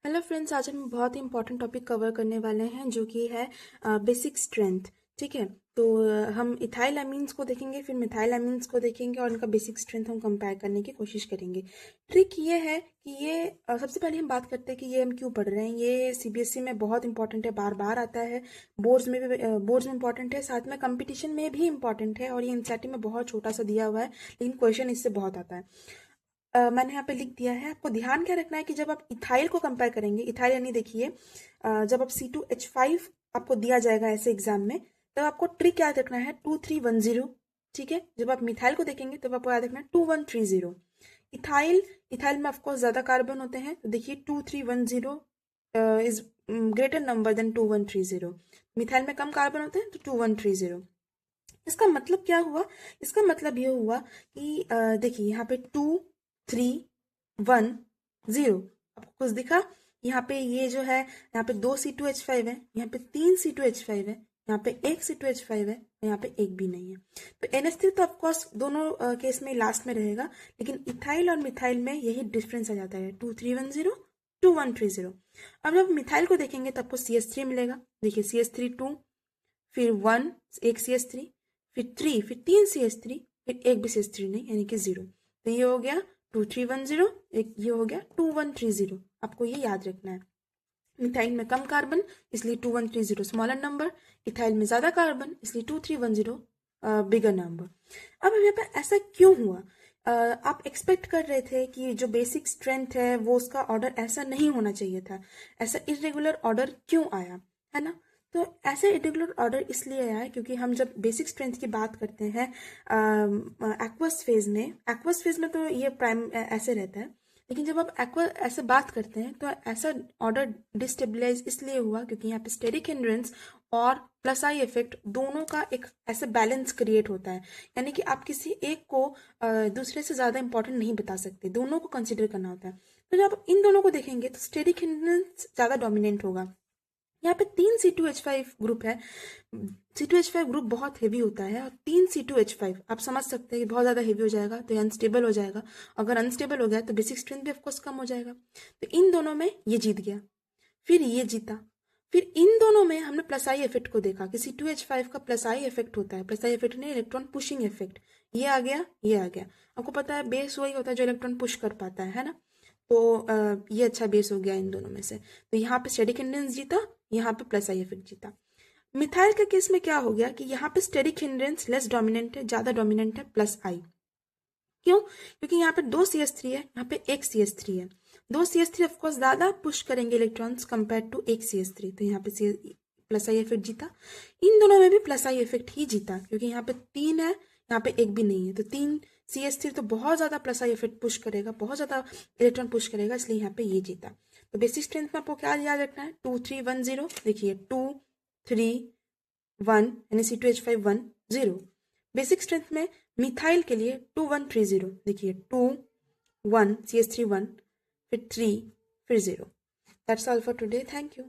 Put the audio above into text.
Hello friends, आज हम बहुत ही इंपॉर्टेंट टॉपिक कवर करने वाले हैं जो कि है बेसिक स्ट्रेंथ। ठीक है, तो हम इथाइल अमीन्स को देखेंगे, फिर मिथाइल अमीन्स को देखेंगे और उनका बेसिक स्ट्रेंथ हम कंपेयर करने की कोशिश करेंगे। ट्रिक ये है कि ये सबसे पहले हम बात करते हैं कि ये हम क्यों पढ़ रहे हैं। ये सीबीएसई में बहुत इंपॉर्टेंट है, बार बार आता है, बोर्ड्स में भी बोर्ड्स में इंपॉर्टेंट है, साथ में कंपटीशन में भी इंपॉर्टेंट है और ये एनसीईआरटी में बहुत छोटा सा दिया हुआ है, लेकिन क्वेश्चन इससे बहुत आता है। मैंने यहाँ पे लिख दिया है। आपको ध्यान क्या रखना है कि जब आप इथाइल को कंपेयर करेंगे, इथाइल यानी देखिए जब आप C2H5 आपको दिया जाएगा ऐसे एग्जाम में, तब आपको ट्रिक याद रखना है 2310। ठीक है, जब आप मिथाइल को देखेंगे तब आपको याद रखना है 2130। इथाइल इथाइल में ऑफकोर्स ज्यादा कार्बन होते हैं, तो देखिए 2310 is greater number than 2130। Methyl में कम कार्बन होते हैं तो 2130। इसका मतलब क्या हुआ? इसका मतलब ये हुआ कि देखिए यहाँ पे 2310 आपको कुछ दिखा? यहाँ पे ये जो है, यहाँ पे 2 C2H5 है, यहाँ पे 3 C2H5 है, यहाँ पे 1 C2H5 है, यहाँ पे एक भी नहीं है। तो NH3 तो ऑफकोर्स दोनों केस में लास्ट में रहेगा, लेकिन इथाइल और मिथाइल में यही डिफरेंस आ जाता है, 2310 2130। अब जब मिथाइल को देखेंगे तो आपको CH3 मिलेगा। देखिए CH3 2, फिर 1 एक CH3, फिर 3, फिर 3 CH3, फिर एक भी CH3 नहीं, यानी कि 0। तो ये हो गया 2310, एक ये हो गया 2130। आपको ये याद रखना है। मिथाइल में कम कार्बन इसलिए 2130 स्मॉलर नंबर, इथाइल में ज्यादा कार्बन इसलिए 2310 बिगर नंबर। अब यहाँ पे ऐसा क्यों हुआ? आप एक्सपेक्ट कर रहे थे कि जो बेसिक स्ट्रेंथ है वो उसका ऑर्डर ऐसा नहीं होना चाहिए था, ऐसा इरेगुलर ऑर्डर क्यों आया, है ना? तो ऐसे इरेगुलर ऑर्डर इसलिए आया है क्योंकि हम जब बेसिक स्ट्रेंथ की बात करते हैं एक्वस फेज में तो ये प्राइम ऐसे रहता है, लेकिन जब आप एक्वा ऐसे बात करते हैं तो ऐसा ऑर्डर डिस्टेबलाइज इसलिए हुआ क्योंकि यहाँ पे स्टेरिक हिंड्रेंस और प्लस आई इफेक्ट दोनों का एक ऐसा बैलेंस क्रिएट होता है। यानी कि आप किसी एक को दूसरे से ज्यादा इंपॉर्टेंट नहीं बता सकते, दोनों को कंसिडर करना होता है। तो जब आप इन दोनों को देखेंगे तो स्टेरिक हिंड्रेंस ज्यादा डोमिनेंट होगा। यहाँ पे 3 C2H5 ग्रुप है। C2H5 ग्रुप बहुत हेवी होता है और 3 C2H5 आप समझ सकते हैं कि बहुत ज्यादा हेवी हो जाएगा तो ये अनस्टेबल हो जाएगा। अगर अनस्टेबल हो गया तो बेसिक स्ट्रेंथ भी ऑफकोर्स कम हो जाएगा। तो इन दोनों में ये जीत गया, फिर ये जीता, फिर इन दोनों में हमने प्लस आई इफेक्ट को देखा कि C2H5 का प्लस आई इफेक्ट होता है। प्लस आई इफेक्ट ने इलेक्ट्रॉन पुशिंग इफेक्ट, ये आ गया, ये आ गया। आपको पता है बेस वही होता है जो इलेक्ट्रॉन पुश कर पाता है ना? तो ये अच्छा बेस हो गया इन दोनों में से। तो यहाँ पे स्टेरिक हिंड्रेंस जीता, यहाँ पे प्लस आई इफेक्ट जीता। मिथाइल के केस में क्या हो गया कि यहाँ पे स्टेरिक हिंड्रेंस लेस डोमिनेंट है, ज्यादा डोमिनेंट है प्लस आई। क्यों? क्योंकि यहाँ पे 2 CH3 है, यहाँ पे 1 CH3 है। 2 CH3 ऑफकोर्स ज्यादा पुश करेंगे इलेक्ट्रॉन्स कंपेयर टू 1 CH3, तो यहाँ पे प्लस आई इफेक्ट जीता। इन दोनों में भी प्लस आई इफेक्ट ही जीता क्योंकि यहाँ पे 3 है, यहाँ पे एक भी नहीं है। तो 3 CH3 तो बहुत ज्यादा प्लस आई इफेक्ट पुश करेगा, बहुत ज्यादा इलेक्ट्रॉन पुश करेगा, इसलिए यहाँ पे ये जीता। तो बेसिक स्ट्रेंथ में आपको क्या याद रखना है? 2310। देखिए 231 यानी C2H5 1 0। बेसिक स्ट्रेंथ में मिथाइल के लिए 2130। देखिए 2 1 CH3 1, फिर 3, फिर 0। That's all for today. Thank you.